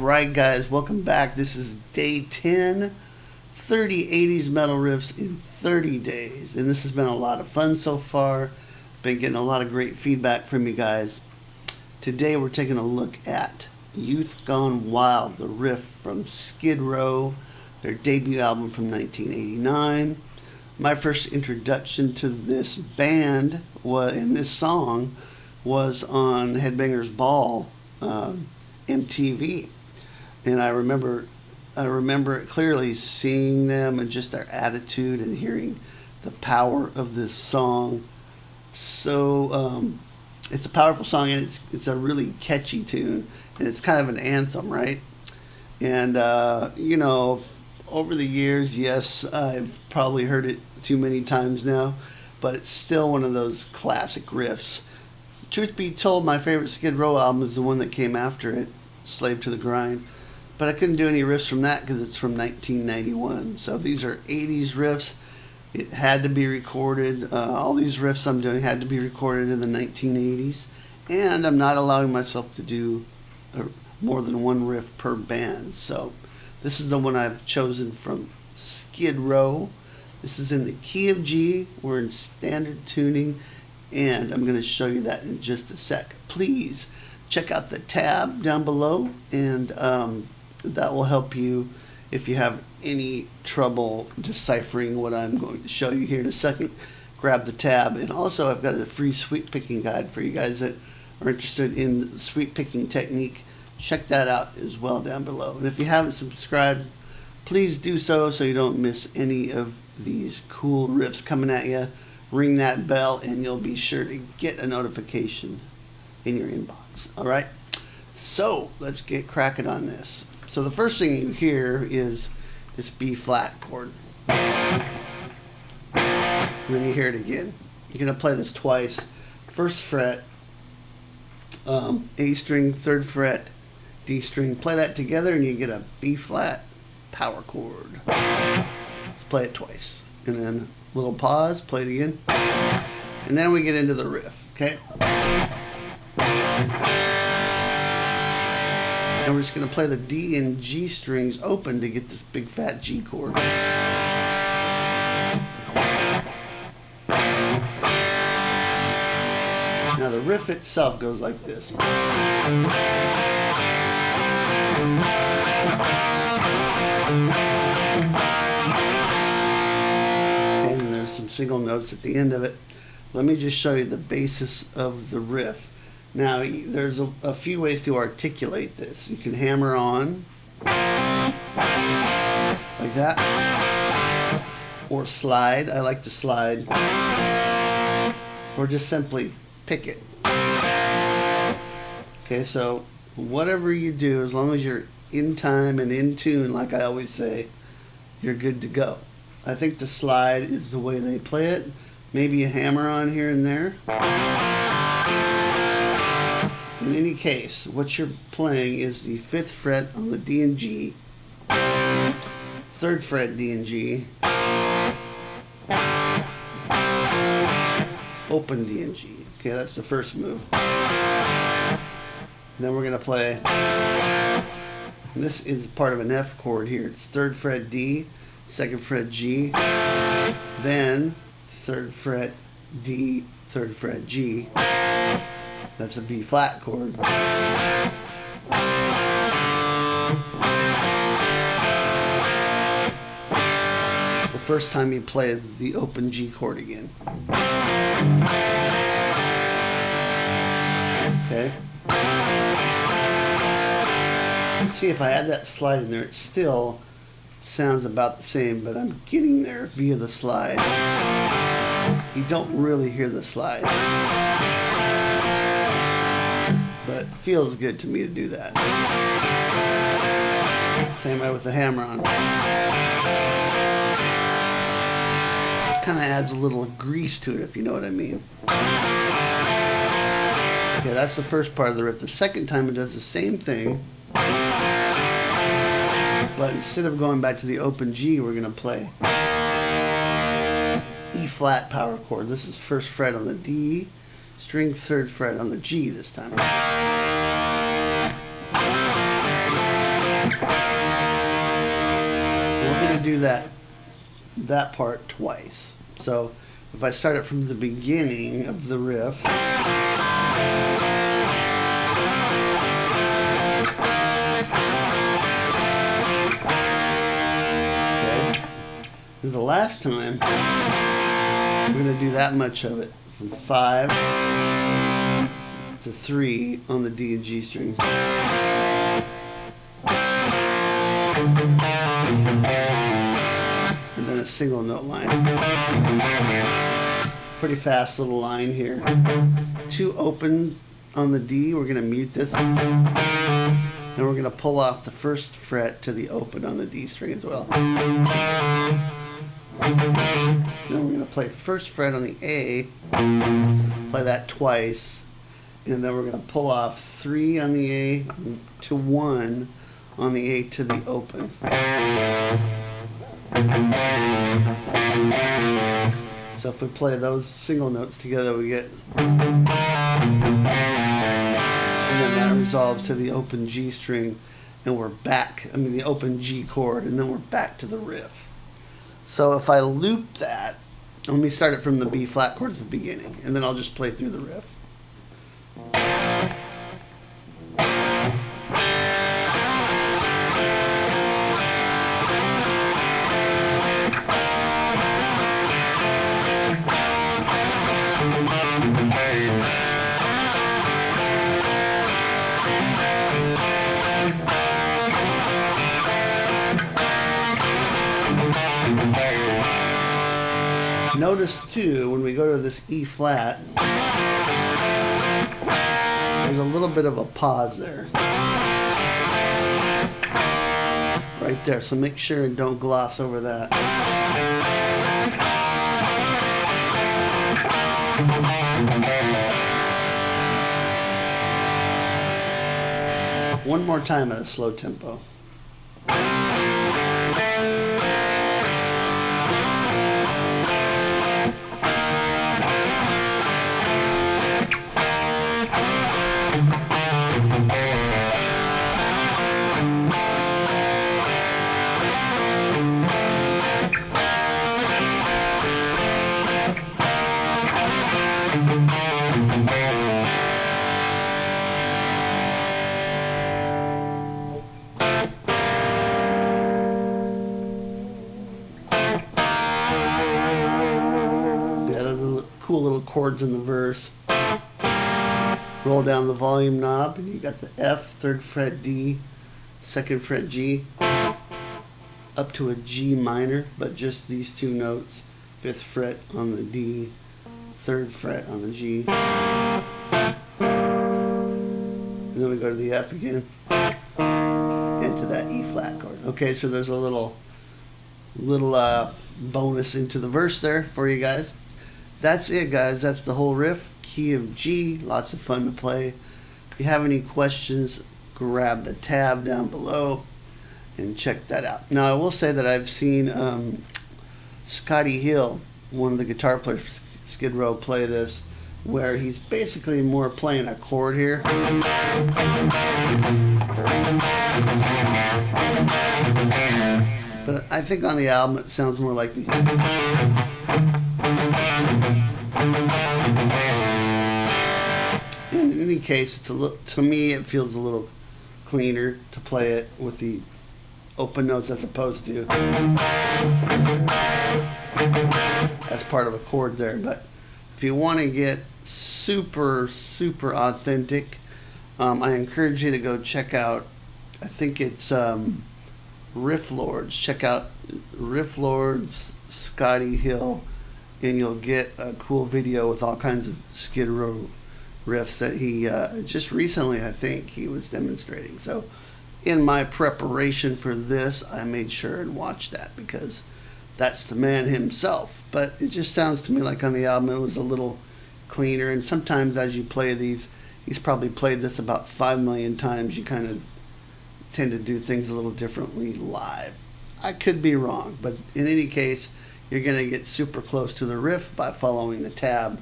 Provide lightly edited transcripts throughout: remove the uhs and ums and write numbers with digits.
Alright guys, welcome back. This is day 10, 30 80s metal riffs in 30 days. And this has been a lot of fun so far. Been getting a lot of great feedback from you guys. Today we're taking a look at Youth Gone Wild, the riff from Skid Row, their debut album from 1989. My first introduction to this band and this song was on Headbangers Ball, MTV. And I remember it clearly, seeing them and just their attitude and hearing the power of this song. So it's a powerful song, and it's a really catchy tune, and it's kind of an anthem, right? And you know, over the years, yes, I've probably heard it too many times now, but it's still one of those classic riffs. Truth be told, my favorite Skid Row album is the one that came after it, Slave to the Grind. But I couldn't do any riffs from that because it's from 1991. So these are 80s riffs. It had to be recorded. All these riffs I'm doing had to be recorded in the 1980s. And I'm not allowing myself to do more than one riff per band. So this is the one I've chosen from Skid Row. This is in the key of G. We're in standard tuning. And I'm going to show you that in just a sec. Please check out the tab down below, and that will help you if you have any trouble deciphering what I'm going to show you here in a second. Grab the tab. And also I've got a free sweet picking guide for you guys that are interested in the sweet picking technique. Check that out as well down below. And if you haven't subscribed, please do so you don't miss any of these cool riffs coming at you. Ring that bell and you'll be sure to get a notification in your inbox. Alright, so let's get cracking on this. So the first thing you hear is this B flat chord. And then you hear it again. You're going to play this twice. First fret, A string, third fret, D string. Play that together and you get a B flat power chord. Let's play it twice. And then a little pause, play it again. And then we get into the riff, okay? And we're just going to play the D and G strings open to get this big fat G chord. Now the riff itself goes like this. Okay, and then there's some single notes at the end of it. Let me just show you the basis of the riff. Now, there's a few ways to articulate this. You can hammer on, like that, or slide. I like to slide, or just simply pick it. Okay, so whatever you do, as long as you're in time and in tune, like I always say, you're good to go. I think the slide is the way they play it. Maybe a hammer on here and there. In any case, what you're playing is the 5th fret on the D and G, 3rd fret D and G, open D and G. Okay, that's the first move. And then we're going to play, and this is part of an F chord here. It's 3rd fret D, 2nd fret G, then 3rd fret D, 3rd fret G. That's a B flat chord. The first time you play the open G chord again. Okay. See, if I add that slide in there, it still sounds about the same, but I'm getting there via the slide. You don't really hear the slide, but it feels good to me to do that. Same way with the hammer on. Kind of adds a little grease to it, if you know what I mean. Okay, that's the first part of the riff. The second time it does the same thing, but instead of going back to the open G, we're going to play E flat power chord. This is 1st fret on the D, string 3rd fret on the G this time. do that part twice. So if I start it from the beginning of the riff, okay, and the last time we're going to do that much of it, from 5 to 3 on the D and G strings. And then a single note line. Pretty fast little line here. 2 open on the D, we're going to mute this. Then we're going to pull off the first fret to the open on the D string as well. Then we're going to play first fret on the A, play that twice, and then we're going to pull off 3 on the A to 1 on the A to the open. So if we play those single notes together, we get, and then that resolves to the open G string, and we're back, the open G chord, and then we're back to the riff. So if I loop that, let me start it from the B flat chord at the beginning, and then I'll just play through the riff. Notice too, when we go to this E flat, there's a little bit of a pause there. Right there, so make sure and don't gloss over that. One more time at a slow tempo. Cool little chords in the verse. Roll down the volume knob and you got the F, 3rd fret D, 2nd fret G, up to a G minor, but just these 2 notes, 5th fret on the D, 3rd fret on the G. And then we go to the F again, into that E flat chord. Okay, so there's a little bonus into the verse there for you guys. That's it, guys. That's the whole riff. Key of G. Lots of fun to play. If you have any questions, grab the tab down below and check that out. Now, I will say that I've seen Scotti Hill, one of the guitar players for Skid Row, play this, where he's basically more playing a chord here. But I think on the album it sounds more like the... In any case, it's a little, to me it feels a little cleaner to play it with the open notes as opposed to as part of a chord there. But if you want to get super authentic, I encourage you to go check out, I think it's Riff Lords. Check out Riff Lords Scotti Hill, and you'll get a cool video with all kinds of Skid Row riffs that he just recently, I think, he was demonstrating. So in my preparation for this, I made sure and watched that because that's the man himself. But it just sounds to me like on the album it was a little cleaner, and sometimes as you play these, he's probably played this about 5 million times, you kind of tend to do things a little differently live. I could be wrong, but in any case, you're going to get super close to the riff by following the tab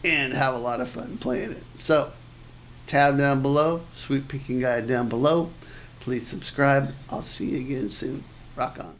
and have a lot of fun playing it. So, tab down below, sweep picking guide down below. Please subscribe. I'll see you again soon. Rock on.